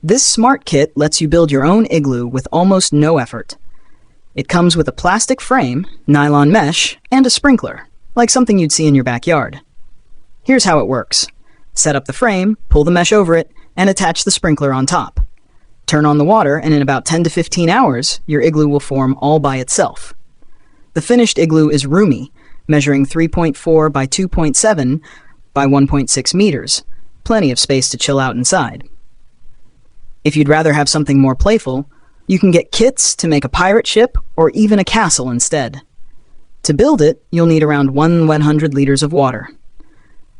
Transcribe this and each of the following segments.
This smart kit lets you build your own igloo with almost no effort. It comes with a plastic frame, nylon mesh, and a sprinkler, like something you'd see in your backyard. Here's how it works. Set up the frame, pull the mesh over it, and attach the sprinkler on top. Turn on the water, and in about 10 to 15 hours, your igloo will form all by itself. The finished igloo is roomy, measuring 3.4 by 2.7 by 1.6 meters. Plenty of space to chill out inside. If you'd rather have something more playful, you can get kits to make a pirate ship or even a castle instead. To build it, you'll need around 100 liters of water.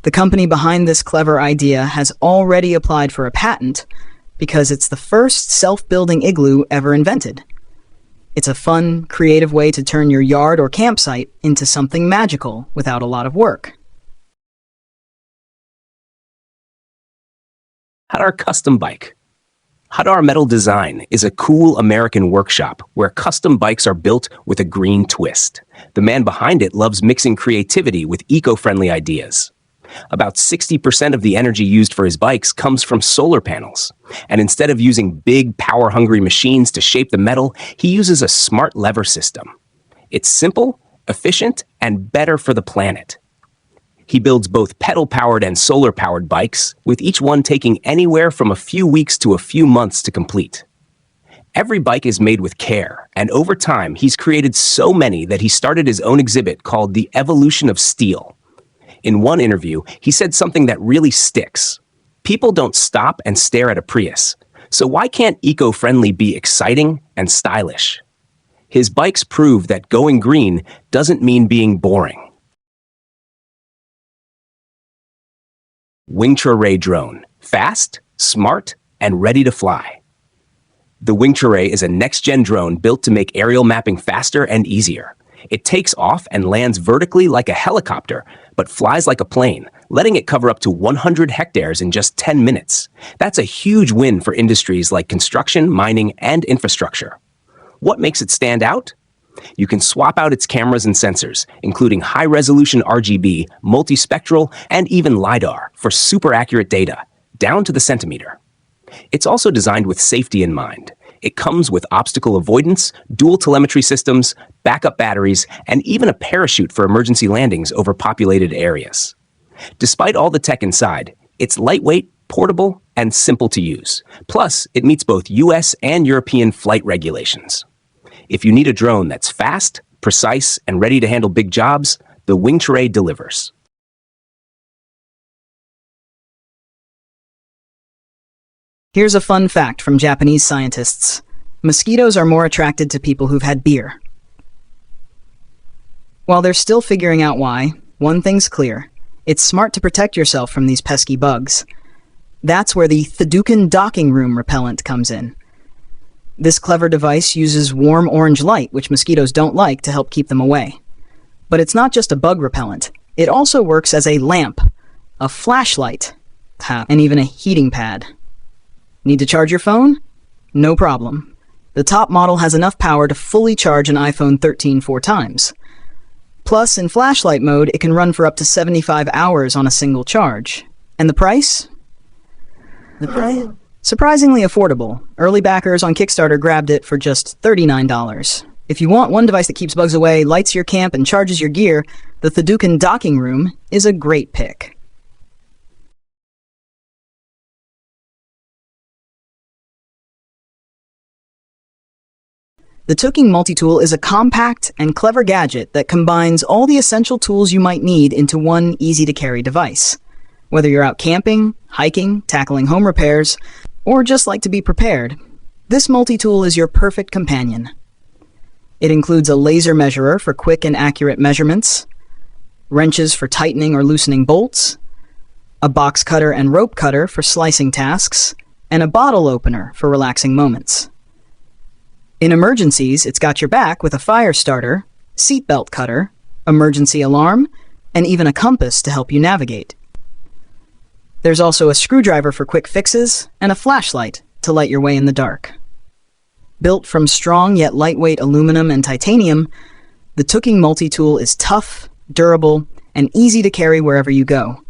The company behind this clever idea has already applied for a patent because it's the first self-building igloo ever invented. It's a fun, creative way to turn your yard or campsite into something magical without a lot of work. Hadar Custom Bike. Hadar Metal Design is a cool American workshop where custom bikes are built with a green twist. The man behind it loves mixing creativity with eco-friendly ideas. About 60% of the energy used for his bikes comes from solar panels. And instead of using big, power-hungry machines to shape the metal, he uses a smart lever system. It's simple, efficient, and better for the planet. He builds both pedal-powered and solar-powered bikes, with each one taking anywhere from a few weeks to a few months to complete. Every bike is made with care, and over time, he's created so many that he started his own exhibit called The Evolution of Steel. In one interview, he said something that really sticks. People don't stop and stare at a Prius, so why can't eco-friendly be exciting and stylish? His bikes prove that going green doesn't mean being boring. Wingtray drone. Fast, smart, and ready to fly. The Wingtray is a next-gen drone built to make aerial mapping faster and easier. It takes off and lands vertically like a helicopter, but flies like a plane, letting it cover up to 100 hectares in just 10 minutes. That's a huge win for industries like construction, mining, and infrastructure. What makes it stand out? You can swap out its cameras and sensors, including high-resolution RGB, multispectral, and even LiDAR for super accurate data, down to the centimeter. It's also designed with safety in mind. It comes with obstacle avoidance, dual telemetry systems, backup batteries, and even a parachute for emergency landings over populated areas. Despite all the tech inside, it's lightweight, portable, and simple to use. Plus, it meets both US and European flight regulations. If you need a drone that's fast, precise, and ready to handle big jobs, the Wingtray delivers. Here's a fun fact from Japanese scientists. Mosquitoes are more attracted to people who've had beer. While they're still figuring out why, one thing's clear. It's smart to protect yourself from these pesky bugs. That's where the Thadeuken docking room repellent comes in. This clever device uses warm orange light, which mosquitoes don't like, to help keep them away. But it's not just a bug repellent. It also works as a lamp, a flashlight, and even a heating pad. Need to charge your phone? No problem. The top model has enough power to fully charge an iPhone 13 4 times. Plus, in flashlight mode, it can run for up to 75 hours on a single charge. And the price? Surprisingly affordable. Early backers on Kickstarter grabbed it for just $39. If you want one device that keeps bugs away, lights your camp, and charges your gear, the Thadeuken docking room is a great pick. The Thadeuken Multitool is a compact and clever gadget that combines all the essential tools you might need into one easy-to-carry device. Whether you're out camping, hiking, tackling home repairs, or just like to be prepared, this multi-tool is your perfect companion. It includes a laser measurer for quick and accurate measurements, wrenches for tightening or loosening bolts, a box cutter and rope cutter for slicing tasks, and a bottle opener for relaxing moments. In emergencies, it's got your back with a fire starter, seatbelt cutter, emergency alarm, and even a compass to help you navigate. There's also a screwdriver for quick fixes and a flashlight to light your way in the dark. Built from strong yet lightweight aluminum and titanium, the Thadeuken Multitool is tough, durable, and easy to carry wherever you go.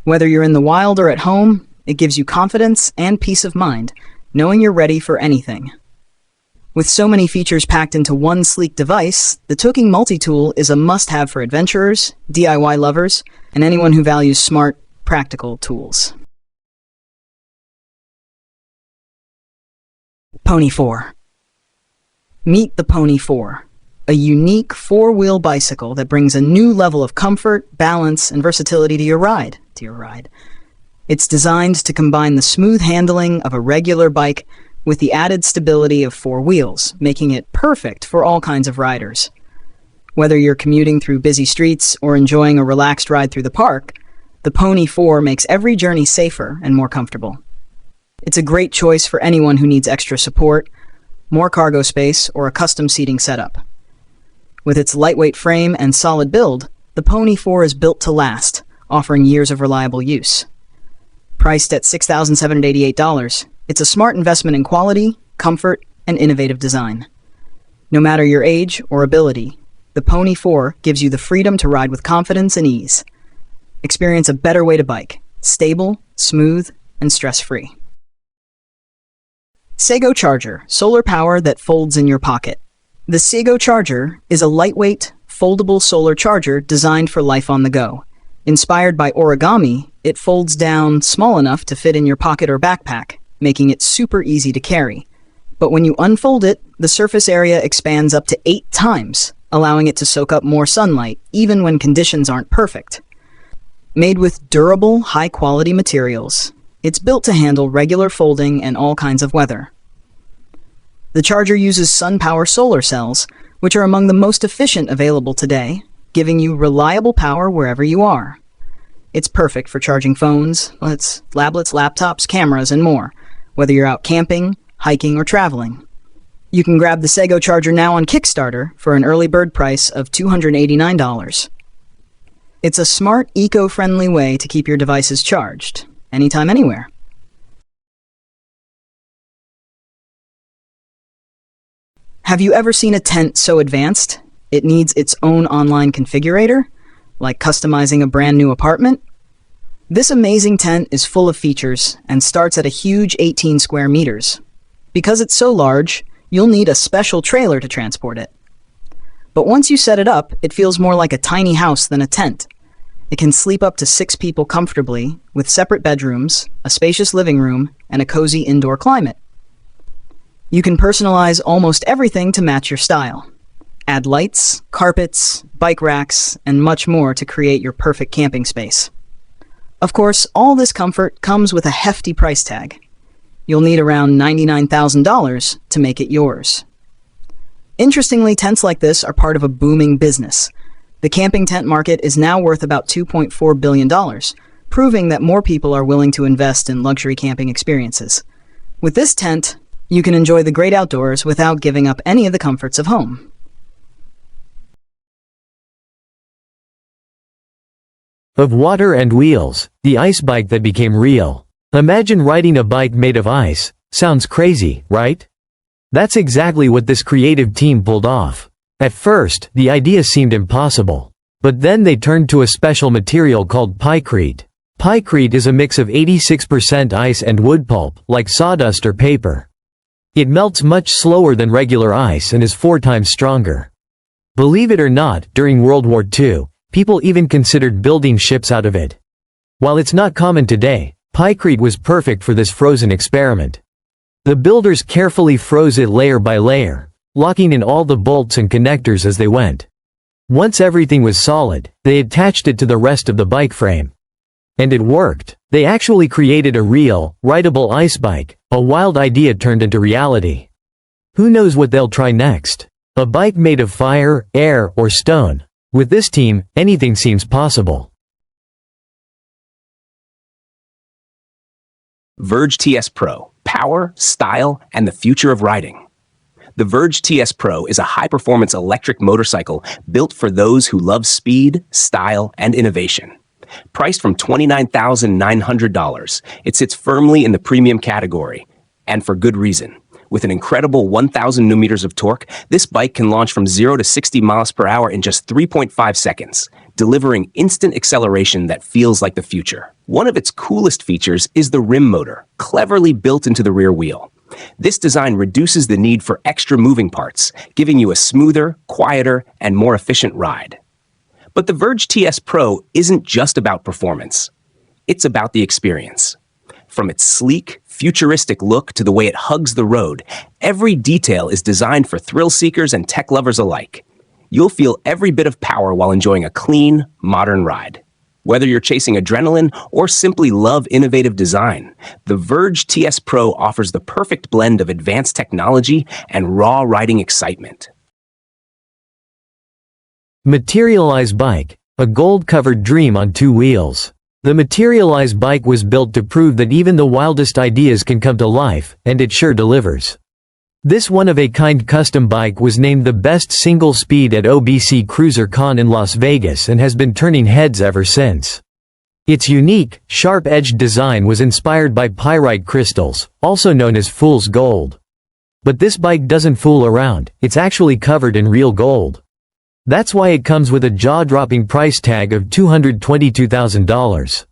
Whether you're in the wild or at home, it gives you confidence and peace of mind, knowing you're ready for anything. With so many features packed into one sleek device, the Toking multi-tool is a must-have for adventurers, DIY lovers, and anyone who values smart, practical tools. Pony 4. Meet the Pony 4, a unique four-wheel bicycle that brings a new level of comfort, balance, and versatility to your ride. It's designed to combine the smooth handling of a regular bike with the added stability of four wheels, making it perfect for all kinds of riders. Whether you're commuting through busy streets or enjoying a relaxed ride through the park, the Pony 4 makes every journey safer and more comfortable. It's a great choice for anyone who needs extra support, more cargo space, or a custom seating setup. With its lightweight frame and solid build, the Pony 4 is built to last, offering years of reliable use. Priced at $6,788, it's a smart investment in quality, comfort, and innovative design. No matter your age or ability, the Pony 4 gives you the freedom to ride with confidence and ease. Experience a better way to bike, stable, smooth, and stress-free. Sego Charger, solar power that folds in your pocket. The Sego Charger is a lightweight, foldable solar charger designed for life on the go. Inspired by origami, it folds down small enough to fit in your pocket or backpack, making it super easy to carry. But when you unfold it, the surface area expands up to 8 times, allowing it to soak up more sunlight, even when conditions aren't perfect. Made with durable, high-quality materials, it's built to handle regular folding and all kinds of weather. The charger uses SunPower solar cells, which are among the most efficient available today, giving you reliable power wherever you are. It's perfect for charging phones, tablets, laptops, cameras, and more, whether you're out camping, hiking, or traveling. You can grab the Sego Charger now on Kickstarter for an early bird price of $289. It's a smart, eco-friendly way to keep your devices charged, anytime, anywhere. Have you ever seen a tent so advanced it needs its own online configurator, like customizing a brand new apartment? This amazing tent is full of features and starts at a huge 18 square meters. Because it's so large, you'll need a special trailer to transport it. But once you set it up, it feels more like a tiny house than a tent. It can sleep up to 6 people comfortably, with separate bedrooms, a spacious living room, and a cozy indoor climate. You can personalize almost everything to match your style. Add lights, carpets, bike racks, and much more to create your perfect camping space. Of course, all this comfort comes with a hefty price tag. You'll need around $99,000 to make it yours. Interestingly, tents like this are part of a booming business. The camping tent market is now worth about $2.4 billion, proving that more people are willing to invest in luxury camping experiences. With this tent, you can enjoy the great outdoors without giving up any of the comforts of home. Of water and wheels, the ice bike that became real. Imagine riding a bike made of ice. Sounds crazy, right? That's exactly what this creative team pulled off. At first, the idea seemed impossible. But then they turned to a special material called pykrete. Pykrete is a mix of 86% ice and wood pulp, like sawdust or paper. It melts much slower than regular ice and is 4 times stronger. Believe it or not, during World War II, people even considered building ships out of it. While it's not common today, pykrete was perfect for this frozen experiment. The builders carefully froze it layer by layer, locking in all the bolts and connectors as they went. Once everything was solid, they attached it to the rest of the bike frame. And it worked. They actually created a real, rideable ice bike. A wild idea turned into reality. Who knows what they'll try next? A bike made of fire, air, or stone. With this team, anything seems possible. Verge TS Pro. Power, style, and the future of riding. The Verge TS Pro is a high-performance electric motorcycle built for those who love speed, style, and innovation. Priced from $29,900, it sits firmly in the premium category, and for good reason. With an incredible 1,000 newmeters of torque, this bike can launch from 0 to 60 miles per hour in just 3.5 seconds, delivering instant acceleration that feels like the future. One of its coolest features is the rim motor, cleverly built into the rear wheel. This design reduces the need for extra moving parts, giving you a smoother, quieter, and more efficient ride. But the Verge TS Pro isn't just about performance. It's about the experience. From its sleek, futuristic look to the way it hugs the road, every detail is designed for thrill seekers and tech lovers alike. You'll feel every bit of power while enjoying a clean, modern ride. Whether you're chasing adrenaline or simply love innovative design, the Verge TS Pro offers the perfect blend of advanced technology and raw riding excitement. Materialize Bike, a gold-covered dream on two wheels. The Materialize Bike was built to prove that even the wildest ideas can come to life, and it sure delivers. This one-of-a-kind custom bike was named the best single speed at OBC Cruiser Con in Las Vegas and has been turning heads ever since. Its unique, sharp-edged design was inspired by pyrite crystals, also known as fool's gold. But this bike doesn't fool around, it's actually covered in real gold. That's why it comes with a jaw-dropping price tag of $222,000.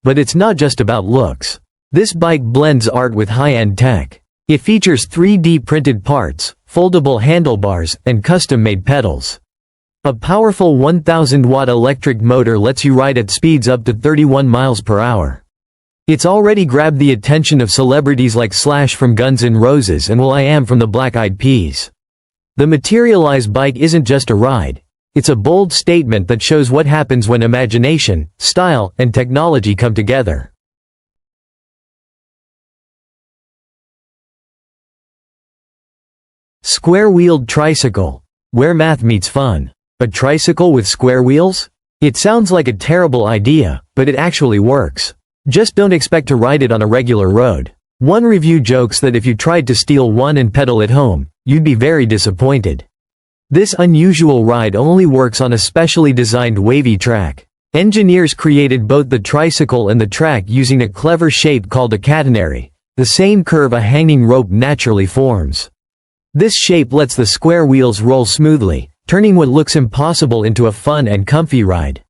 But it's not just about looks. This bike blends art with high-end tech. It features 3D printed parts, foldable handlebars, and custom-made pedals. A powerful 1,000-watt electric motor lets you ride at speeds up to 31 miles per hour. It's already grabbed the attention of celebrities like Slash from Guns N' Roses and will.i.am from the Black Eyed Peas. The Materialize Bike isn't just a ride. It's a bold statement that shows what happens when imagination, style, and technology come together. Square-wheeled tricycle. Where math meets fun. A tricycle with square wheels? It sounds like a terrible idea, but it actually works. Just don't expect to ride it on a regular road. One review jokes that if you tried to steal one and pedal it home, you'd be very disappointed. This unusual ride only works on a specially designed wavy track. Engineers created both the tricycle and the track using a clever shape called a catenary, the same curve a hanging rope naturally forms. This shape lets the square wheels roll smoothly, turning what looks impossible into a fun and comfy ride.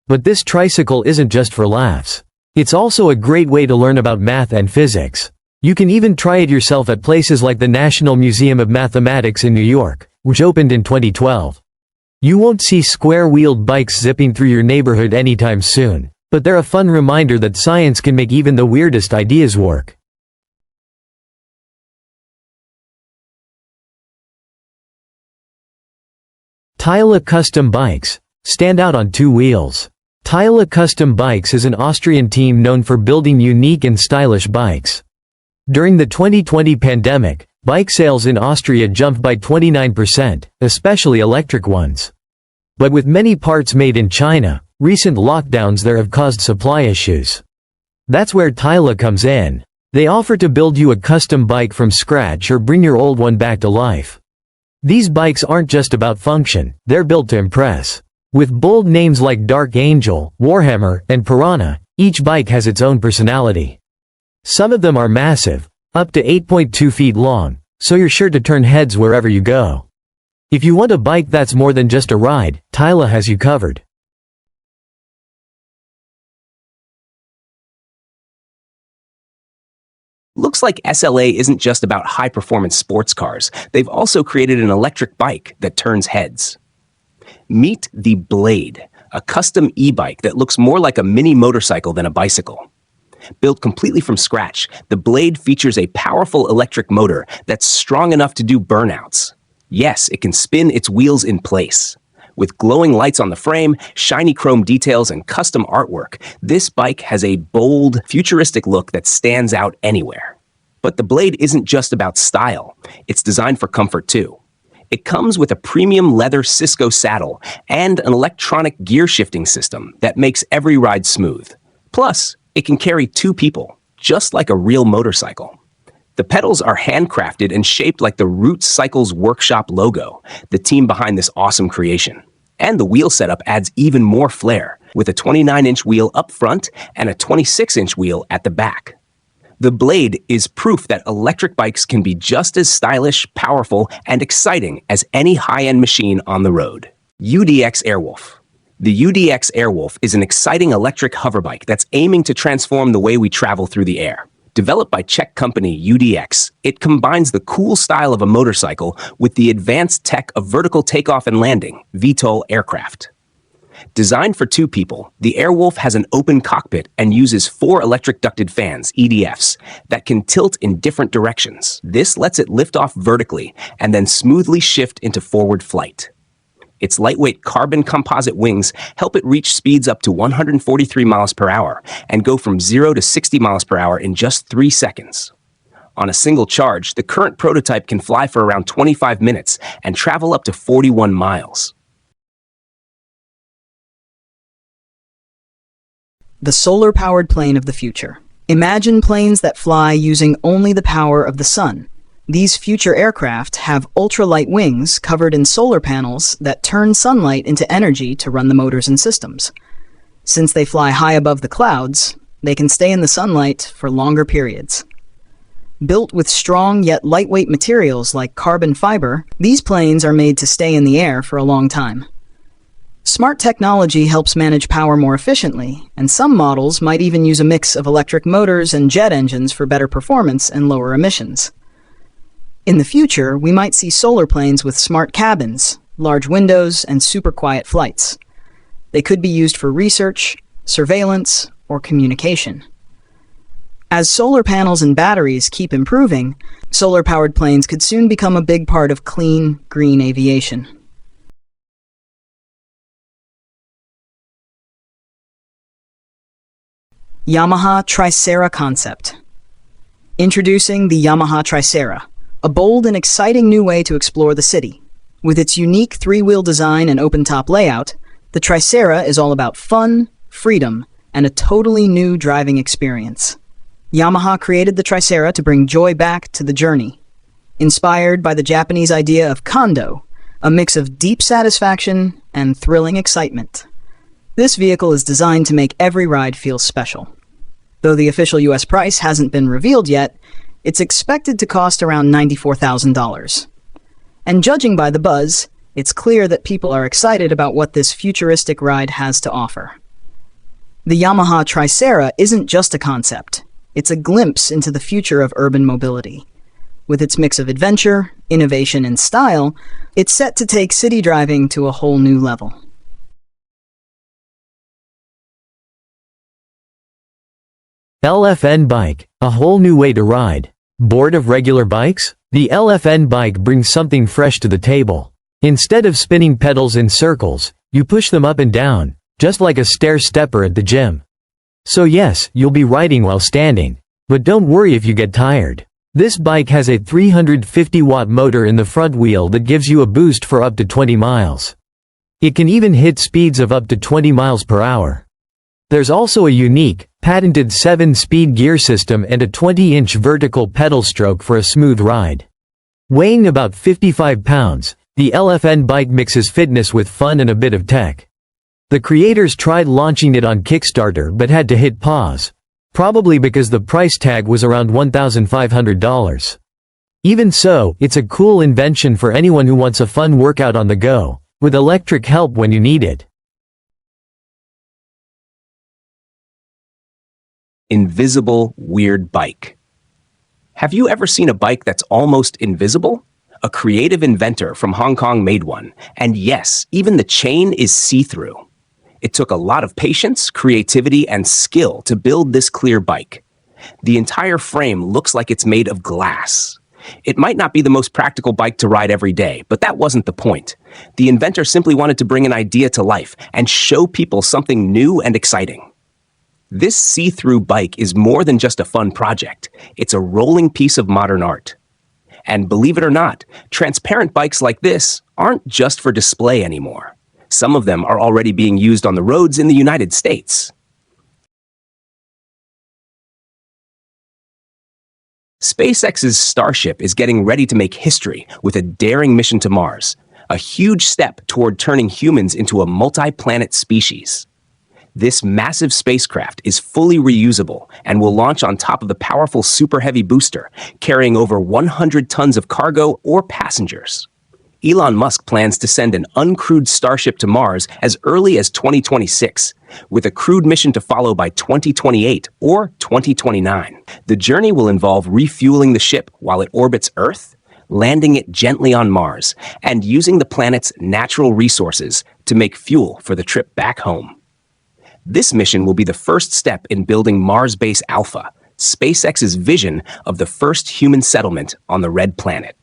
But this tricycle isn't just for laughs. It's also a great way to learn about math and physics. You can even try it yourself at places like the National Museum of Mathematics in New York, which opened in 2012. You won't see square-wheeled bikes zipping through your neighborhood anytime soon, but they're a fun reminder that science can make even the weirdest ideas work. Tyla Custom Bikes. Stand out on two wheels. Tyla Custom Bikes is an Austrian team known for building unique and stylish bikes. During the 2020 pandemic, bike sales in Austria jumped by 29%, especially electric ones. But with many parts made in China, recent lockdowns there have caused supply issues. That's where Tyla comes in. They offer to build you a custom bike from scratch or bring your old one back to life. These bikes aren't just about function, they're built to impress. With bold names like Dark Angel, Warhammer, and Piranha, each bike has its own personality. Some of them are massive, up to 8.2 feet long, so you're sure to turn heads wherever you go. If you want a bike that's more than just a ride, Tyla has you covered. Looks like SLA isn't just about high-performance sports cars. They've also created an electric bike that turns heads. Meet the Blade, a custom e-bike that looks more like a mini motorcycle than a bicycle. Built completely from scratch, the Blade features a powerful electric motor that's strong enough to do burnouts. Yes, it can spin its wheels in place. With glowing lights on the frame, shiny chrome details, and custom artwork, this bike has a bold, futuristic look that stands out anywhere. But the Blade isn't just about style. It's designed for comfort too. It comes with a premium leather Cisco saddle and an electronic gear shifting system that makes every ride smooth. Plus, it can carry two people, just like a real motorcycle. The pedals are handcrafted and shaped like the Roots Cycles Workshop logo, the team behind this awesome creation. And the wheel setup adds even more flair, with a 29-inch wheel up front and a 26-inch wheel at the back. The Blade is proof that electric bikes can be just as stylish, powerful, and exciting as any high-end machine on the road. UDX Airwolf. The UDX Airwolf is an exciting electric hoverbike that's aiming to transform the way we travel through the air. Developed by Czech company UDX, it combines the cool style of a motorcycle with the advanced tech of vertical takeoff and landing, VTOL aircraft. Designed for two people, the Airwolf has an open cockpit and uses 4 electric ducted fans, EDFs, that can tilt in different directions. This lets it lift off vertically and then smoothly shift into forward flight. Its lightweight carbon composite wings help it reach speeds up to 143 miles per hour and go from 0 to 60 miles per hour in just 3 seconds. On a single charge, the current prototype can fly for around 25 minutes and travel up to 41 miles. The solar-powered plane of the future. Imagine planes that fly using only the power of the sun. These future aircraft have ultralight wings covered in solar panels that turn sunlight into energy to run the motors and systems. Since they fly high above the clouds, they can stay in the sunlight for longer periods. Built with strong yet lightweight materials like carbon fiber, these planes are made to stay in the air for a long time. Smart technology helps manage power more efficiently, and some models might even use a mix of electric motors and jet engines for better performance and lower emissions. In the future, we might see solar planes with smart cabins, large windows, and super quiet flights. They could be used for research, surveillance, or communication. As solar panels and batteries keep improving, solar-powered planes could soon become a big part of clean, green aviation. Yamaha Tricera concept. Introducing the Yamaha Tricera, a bold and exciting new way to explore the city. With its unique 3-wheel design and open-top layout, the Tricera is all about fun, freedom, and a totally new driving experience. Yamaha created the Tricera to bring joy back to the journey. Inspired by the Japanese idea of kondo, a mix of deep satisfaction and thrilling excitement. This vehicle is designed to make every ride feel special. Though the official US price hasn't been revealed yet, it's expected to cost around $94,000. And judging by the buzz, it's clear that people are excited about what this futuristic ride has to offer. The Yamaha Tricera isn't just a concept, it's a glimpse into the future of urban mobility. With its mix of adventure, innovation, and style, it's set to take city driving to a whole new level. LFN bike, a whole new way to ride. Bored of regular bikes? The LFN bike brings something fresh to the table. Instead of spinning pedals in circles, you push them up and down, just like a stair-stepper at the gym. So yes, you'll be riding while standing. But don't worry if you get tired. This bike has a 350-watt motor in the front wheel that gives you a boost for up to 20 miles. It can even hit speeds of up to 20 miles per hour. There's also a unique, patented 7-speed gear system and a 20-inch vertical pedal stroke for a smooth ride. Weighing about 55 pounds, the LFN bike mixes fitness with fun and a bit of tech. The creators tried launching it on Kickstarter but had to hit pause, probably because the price tag was around $1,500. Even so, it's a cool invention for anyone who wants a fun workout on the go, with electric help when you need it. Invisible weird bike. Have you ever seen a bike that's almost invisible? A creative inventor from Hong Kong made one, and yes, even the chain is see-through. It took a lot of patience, creativity, and skill to build this clear bike. The entire frame looks like it's made of glass. It might not be the most practical bike to ride every day, but that wasn't the point. The inventor simply wanted to bring an idea to life and show people something new and exciting. This see-through bike is more than just a fun project. It's a rolling piece of modern art. And believe it or not, transparent bikes like this aren't just for display anymore. Some of them are already being used on the roads in the United States. SpaceX's Starship is getting ready to make history with a daring mission to Mars, a huge step toward turning humans into a multi-planet species. This massive spacecraft is fully reusable and will launch on top of the powerful Super Heavy booster, carrying over 100 tons of cargo or passengers. Elon Musk plans to send an uncrewed Starship to Mars as early as 2026, with a crewed mission to follow by 2028 or 2029. The journey will involve refueling the ship while it orbits Earth, landing it gently on Mars, and using the planet's natural resources to make fuel for the trip back home. This mission will be the first step in building Mars Base Alpha, SpaceX's vision of the first human settlement on the Red Planet.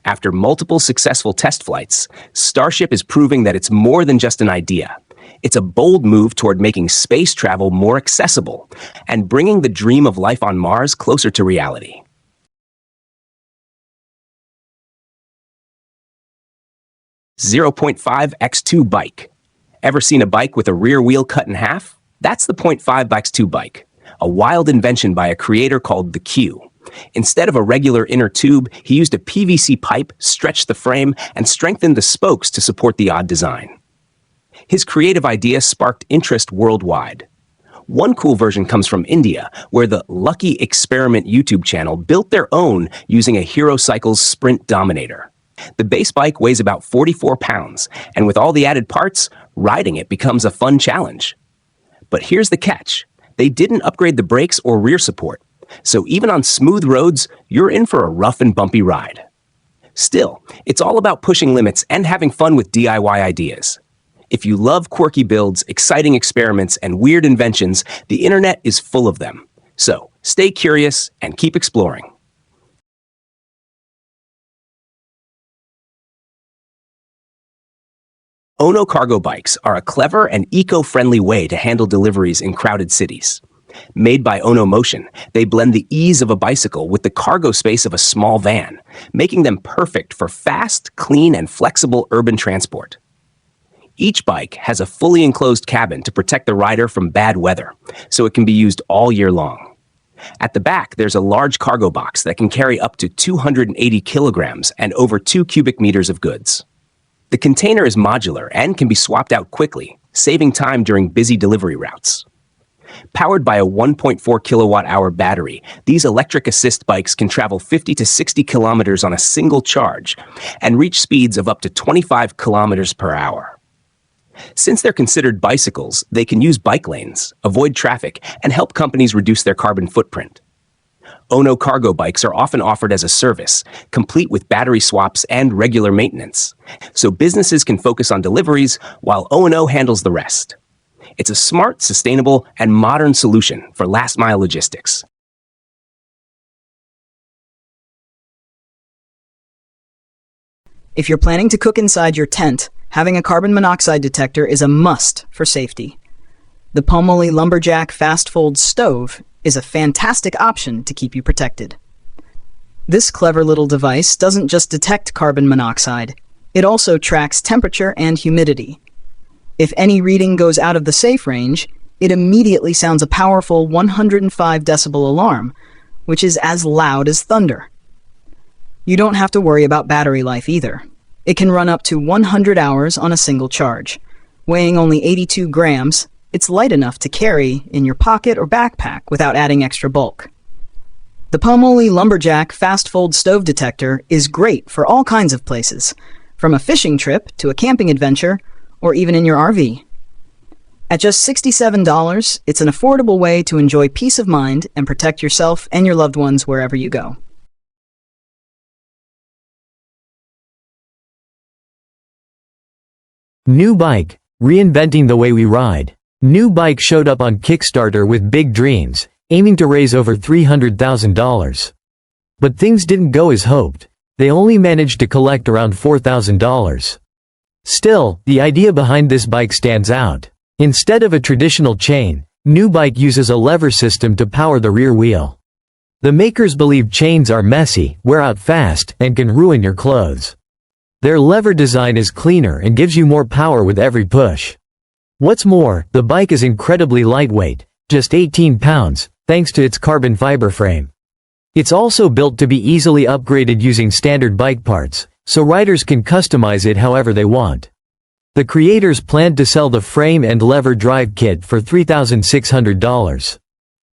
After multiple successful test flights, Starship is proving that it's more than just an idea. It's a bold move toward making space travel more accessible and bringing the dream of life on Mars closer to reality. .5x2 bike. Ever seen a bike with a rear wheel cut in half? That's the .5x2 bike, a wild invention by a creator called The Q. Instead of a regular inner tube, he used a PVC pipe, stretched the frame, and strengthened the spokes to support the odd design. His creative idea sparked interest worldwide. One cool version comes from India, where the Lucky Experiment YouTube channel built their own using a Hero Cycles Sprint Dominator. The base bike weighs about 44 pounds, and with all the added parts, riding it becomes a fun challenge. But here's the catch. They didn't upgrade the brakes or rear support, so even on smooth roads, you're in for a rough and bumpy ride. Still, it's all about pushing limits and having fun with DIY ideas. If you love quirky builds, exciting experiments, and weird inventions, the internet is full of them. So, stay curious and keep exploring. Ono cargo bikes are a clever and eco-friendly way to handle deliveries in crowded cities. Made by Ono Motion, they blend the ease of a bicycle with the cargo space of a small van, making them perfect for fast, clean, and flexible urban transport. Each bike has a fully enclosed cabin to protect the rider from bad weather, so it can be used all year long. At the back, there's a large cargo box that can carry up to 280 kilograms and over 2 cubic meters of goods. The container is modular and can be swapped out quickly, saving time during busy delivery routes. Powered by a 1.4 kilowatt-hour battery, these electric assist bikes can travel 50 to 60 kilometers on a single charge and reach speeds of up to 25 kilometers per hour. Since they're considered bicycles, they can use bike lanes, avoid traffic, and help companies reduce their carbon footprint. Ono cargo bikes are often offered as a service, complete with battery swaps and regular maintenance, so businesses can focus on deliveries while O&O handles the rest. It's a smart, sustainable, and modern solution for last-mile logistics. If you're planning to cook inside your tent, having a carbon monoxide detector is a must for safety. The Pomoli Lumberjack Fast Fold Stove is a fantastic option to keep you protected. This clever little device doesn't just detect carbon monoxide, it also tracks temperature and humidity. If any reading goes out of the safe range, it immediately sounds a powerful 105 decibel alarm, which is as loud as thunder. You don't have to worry about battery life either. It can run up to 100 hours on a single charge. Weighing only 82 grams, it's light enough to carry in your pocket or backpack without adding extra bulk. The Pomoli Lumberjack Fast Fold Stove Detector is great for all kinds of places, from a fishing trip to a camping adventure, or even in your RV. At just $67, it's an affordable way to enjoy peace of mind and protect yourself and your loved ones wherever you go. New bike, reinventing the way we ride. New bike showed up on Kickstarter with big dreams, aiming to raise over $300,000. But things didn't go as hoped. They only managed to collect around $4,000. Still, the idea behind this bike stands out. Instead of a traditional chain, new bike uses a lever system to power the rear wheel. The makers believe chains are messy, wear out fast, and can ruin your clothes. Their lever design is cleaner and gives you more power with every push. What's more, the bike is incredibly lightweight, just 18 pounds, thanks to its carbon fiber frame. It's also built to be easily upgraded using standard bike parts, so riders can customize it however they want. The creators planned to sell the frame and lever drive kit for $3,600.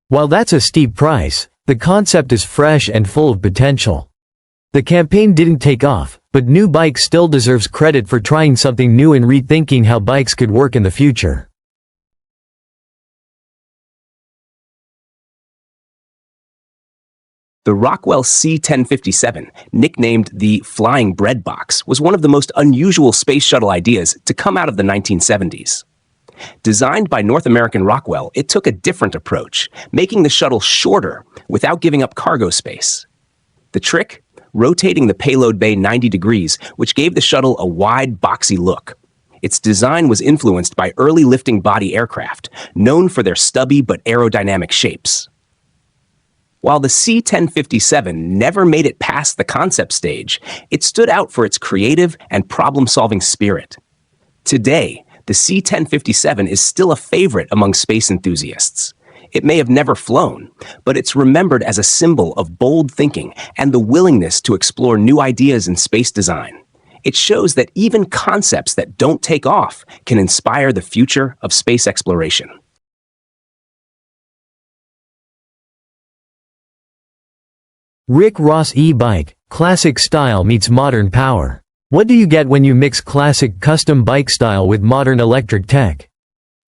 While that's a steep price, the concept is fresh and full of potential. The campaign didn't take off, but New Bike still deserves credit for trying something new and rethinking how bikes could work in the future. The Rockwell C-1057, nicknamed the Flying Bread Box, was one of the most unusual space shuttle ideas to come out of the 1970s. Designed by North American Rockwell, it took a different approach, making the shuttle shorter without giving up cargo space. The trick? Rotating the payload bay 90 degrees, which gave the shuttle a wide, boxy look. Its design was influenced by early lifting body aircraft, known for their stubby but aerodynamic shapes. While the C-1057 never made it past the concept stage, it stood out for its creative and problem-solving spirit. Today, the C-1057 is still a favorite among space enthusiasts. It may have never flown, but it's remembered as a symbol of bold thinking and the willingness to explore new ideas in space design. It shows that even concepts that don't take off can inspire the future of space exploration. Rick Ross e-bike, classic style meets modern power. What do you get when you mix classic custom bike style with modern electric tech?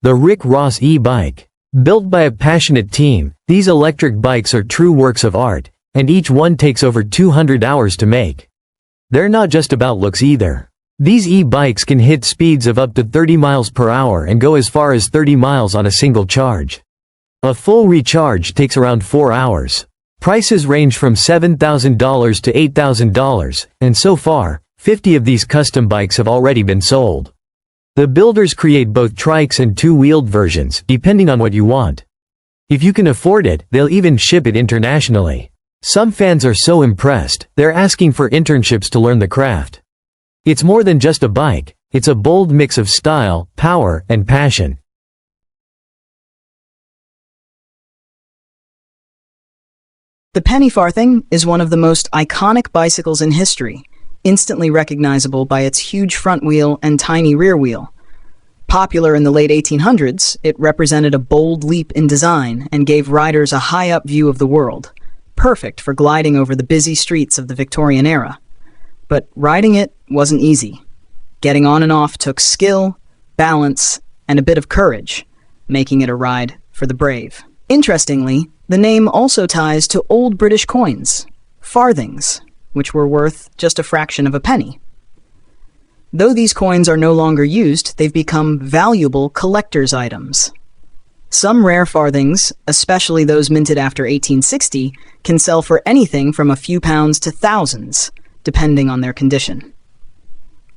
The Rick Ross e-bike. Built by a passionate team, these electric bikes are true works of art, and each one takes over 200 hours to make. They're not just about looks either. These e-bikes can hit speeds of up to 30 miles per hour and go as far as 30 miles on a single charge. A full recharge takes around 4 hours. Prices range from $7,000 to $8,000, and so far, 50 of these custom bikes have already been sold. The builders create both trikes and two-wheeled versions, depending on what you want. If you can afford it, they'll even ship it internationally. Some fans are so impressed, they're asking for internships to learn the craft. It's more than just a bike, it's a bold mix of style, power, and passion. The penny farthing is one of the most iconic bicycles in history, instantly recognizable by its huge front wheel and tiny rear wheel. Popular in the late 1800s, it represented a bold leap in design and gave riders a high-up view of the world, perfect for gliding over the busy streets of the Victorian era. But riding it wasn't easy. Getting on and off took skill, balance, and a bit of courage, making it a ride for the brave. Interestingly, the name also ties to old British coins, farthings, which were worth just a fraction of a penny. Though these coins are no longer used, they've become valuable collector's items. Some rare farthings, especially those minted after 1860, can sell for anything from a few pounds to thousands, depending on their condition.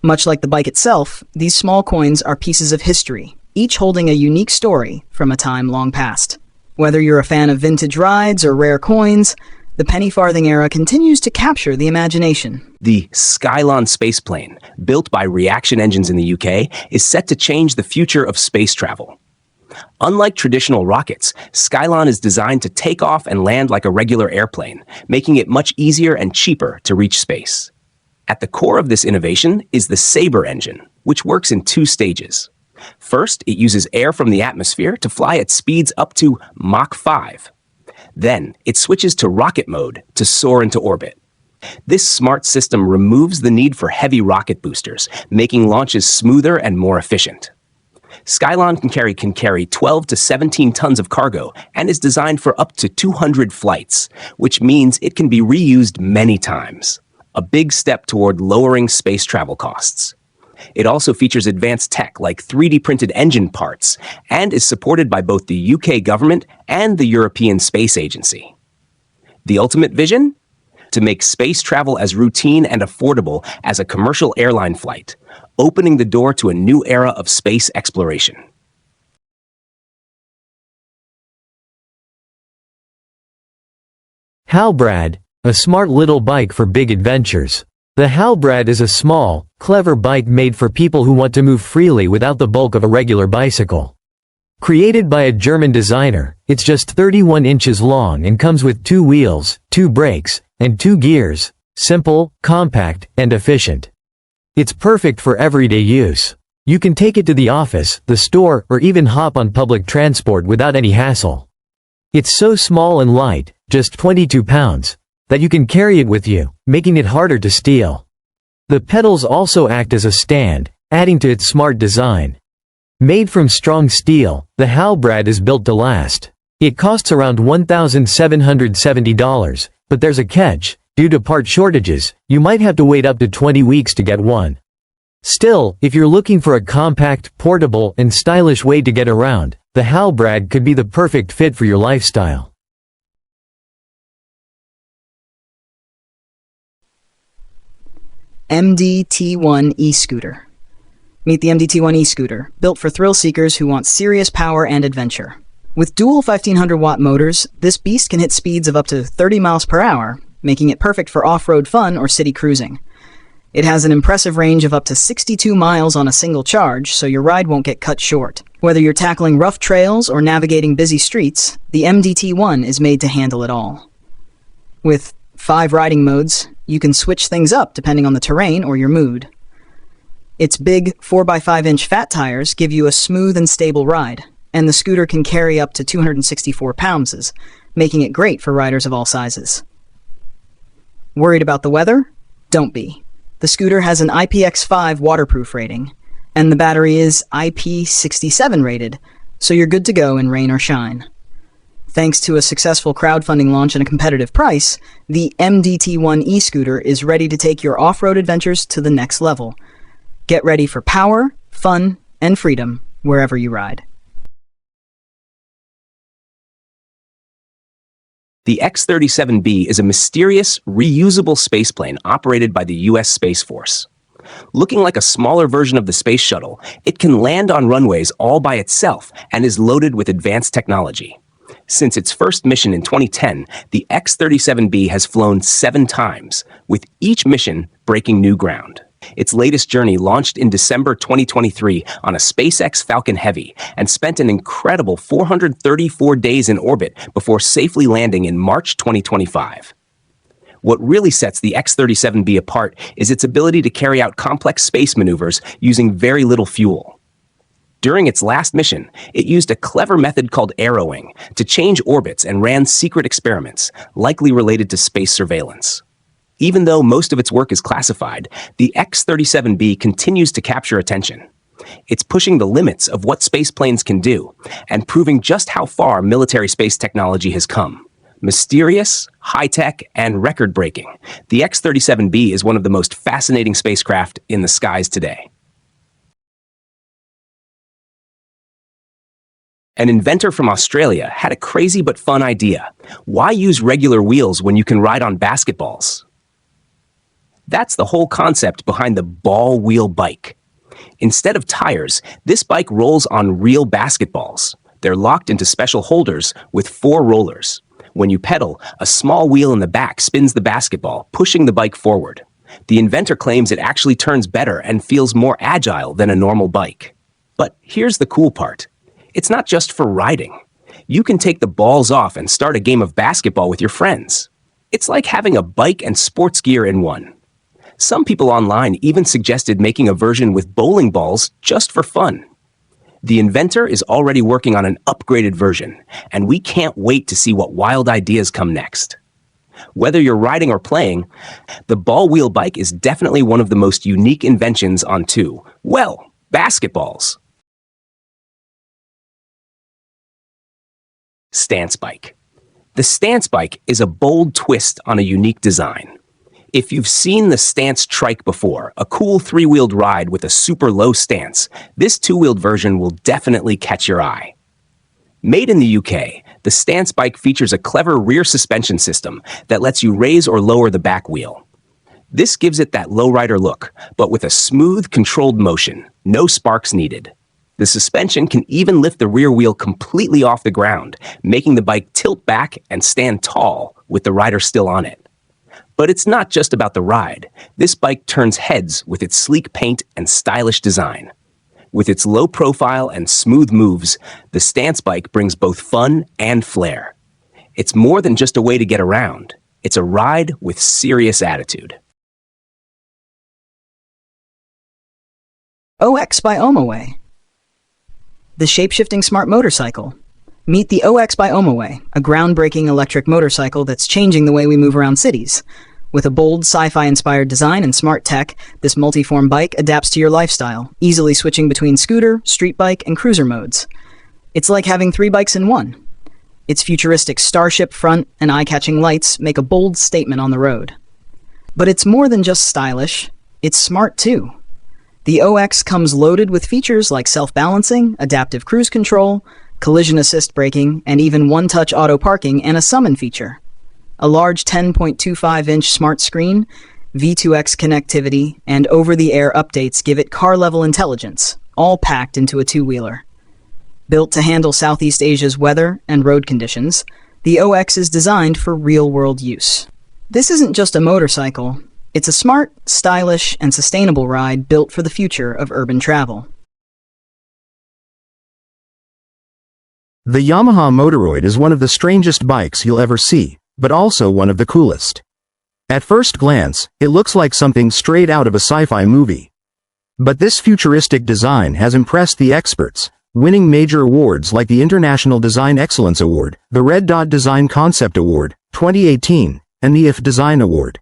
Much like the bike itself, these small coins are pieces of history, each holding a unique story from a time long past. Whether you're a fan of vintage rides or rare coins, the penny farthing era continues to capture the imagination. The Skylon spaceplane, built by Reaction Engines in the UK, is set to change the future of space travel. Unlike traditional rockets, Skylon is designed to take off and land like a regular airplane, making it much easier and cheaper to reach space. At the core of this innovation is the Sabre engine, which works in 2 stages. First, it uses air from the atmosphere to fly at speeds up to Mach 5. Then, it switches to rocket mode to soar into orbit. This smart system removes the need for heavy rocket boosters, making launches smoother and more efficient. Skylon can carry 12 to 17 tons of cargo and is designed for up to 200 flights, which means it can be reused many times. A big step toward lowering space travel costs. It also features advanced tech like 3D printed engine parts and is supported by both the UK government and the European Space Agency. The ultimate vision? To make space travel as routine and affordable as a commercial airline flight, opening the door to a new era of space exploration. Halbrad, a smart little bike for big adventures. The Halbrad is a small, clever bike made for people who want to move freely without the bulk of a regular bicycle. Created by a German designer, it's just 31 inches long and comes with 2 wheels, 2 brakes, and 2 gears. Simple, compact, and efficient. It's perfect for everyday use. You can take it to the office, the store, or even hop on public transport without any hassle. It's so small and light, just 22 pounds. that you can carry it with you, making it harder to steal. The pedals also act as a stand, adding to its smart design. Made from strong steel, the halbrad is built to last. It costs around $1,770, but there's a catch. Due to part shortages, you might have to wait up to 20 weeks to get one. Still, if you're looking for a compact, portable, and stylish way to get around, the halbrad could be the perfect fit for your lifestyle. MDT-1 e-scooter. Meet the MDT-1 e-scooter, built for thrill seekers who want serious power and adventure. With dual 1500-watt motors, this beast can hit speeds of up to 30 miles per hour, making it perfect for off-road fun or city cruising. It has an impressive range of up to 62 miles on a single charge, so your ride won't get cut short. Whether you're tackling rough trails or navigating busy streets, the MDT-1 is made to handle it all. With 5 riding modes, you can switch things up depending on the terrain or your mood. Its big 4x5-inch fat tires give you a smooth and stable ride, and the scooter can carry up to 264 pounds, making it great for riders of all sizes. Worried about the weather? Don't be. The scooter has an IPX5 waterproof rating, and the battery is IP67 rated, so you're good to go in rain or shine. Thanks to a successful crowdfunding launch and a competitive price, the MDT-1 e-scooter is ready to take your off-road adventures to the next level. Get ready for power, fun, and freedom wherever you ride. The X-37B is a mysterious, reusable spaceplane operated by the U.S. Space Force. Looking like a smaller version of the Space Shuttle, it can land on runways all by itself and is loaded with advanced technology. Since its first mission in 2010, the X-37B has flown 7 times, with each mission breaking new ground. Its latest journey launched in December 2023 on a SpaceX Falcon Heavy and spent an incredible 434 days in orbit before safely landing in March 2025. What really sets the X-37B apart is its ability to carry out complex space maneuvers using very little fuel. During its last mission, it used a clever method called arrowing to change orbits and ran secret experiments, likely related to space surveillance. Even though most of its work is classified, the X-37B continues to capture attention. It's pushing the limits of what spaceplanes can do and proving just how far military space technology has come. Mysterious, high-tech, and record-breaking, the X-37B is one of the most fascinating spacecraft in the skies today. An inventor from Australia had a crazy but fun idea. Why use regular wheels when you can ride on basketballs? That's the whole concept behind the ball wheel bike. Instead of tires, this bike rolls on real basketballs. They're locked into special holders with 4 rollers. When you pedal, a small wheel in the back spins the basketball, pushing the bike forward. The inventor claims it actually turns better and feels more agile than a normal bike. But here's the cool part. It's not just for riding. You can take the balls off and start a game of basketball with your friends. It's like having a bike and sports gear in one. Some people online even suggested making a version with bowling balls just for fun. The inventor is already working on an upgraded version, and we can't wait to see what wild ideas come next. Whether you're riding or playing, the ball wheel bike is definitely one of the most unique inventions on basketballs. Stance bike. The stance bike is a bold twist on a unique design. If you've seen the stance trike before, a cool 3-wheeled ride with a super low stance, this 2-wheeled version will definitely catch your eye. Made in the UK, the stance bike features a clever rear suspension system that lets you raise or lower the back wheel. This gives it that lowrider look, but with a smooth, controlled motion, no sparks needed. The suspension can even lift the rear wheel completely off the ground, making the bike tilt back and stand tall with the rider still on it. But it's not just about the ride. This bike turns heads with its sleek paint and stylish design. With its low profile and smooth moves, the stance bike brings both fun and flair. It's more than just a way to get around. It's a ride with serious attitude. OX by Omaway. The shape-shifting smart motorcycle. Meet the OX by Omaway, a groundbreaking electric motorcycle that's changing the way we move around cities. With a bold, sci-fi-inspired design and smart tech, this multi-form bike adapts to your lifestyle, easily switching between scooter, street bike, and cruiser modes. It's like having 3 bikes in one. Its futuristic starship front and eye-catching lights make a bold statement on the road. But it's more than just stylish, it's smart too. The OX comes loaded with features like self-balancing, adaptive cruise control, collision assist braking, and even one-touch auto parking and a summon feature. A large 10.25-inch smart screen, V2X connectivity, and over-the-air updates give it car-level intelligence, all packed into a two-wheeler. Built to handle Southeast Asia's weather and road conditions, the OX is designed for real-world use. This isn't just a motorcycle, it's a smart, stylish, and sustainable ride built for the future of urban travel. The Yamaha Motoroid is one of the strangest bikes you'll ever see, but also one of the coolest. At first glance, it looks like something straight out of a sci-fi movie. But this futuristic design has impressed the experts, winning major awards like the International Design Excellence Award, the Red Dot Design Concept Award, 2018, and the IF Design Award.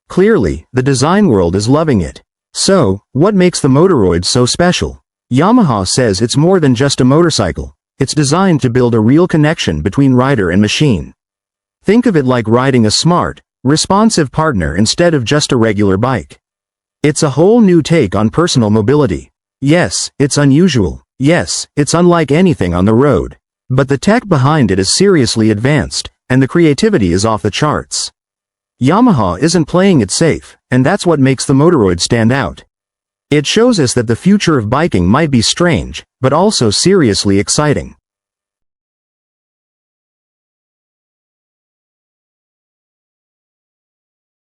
Clearly, the design world is loving it. So, what makes the Motoroid so special? Yamaha says it's more than just a motorcycle. It's designed to build a real connection between rider and machine. Think of it like riding a smart, responsive partner instead of just a regular bike. It's a whole new take on personal mobility. Yes, it's unusual. Yes, it's unlike anything on the road. But the tech behind it is seriously advanced, and the creativity is off the charts. Yamaha isn't playing it safe, and that's what makes the Motoroid stand out. It shows us that the future of biking might be strange, but also seriously exciting.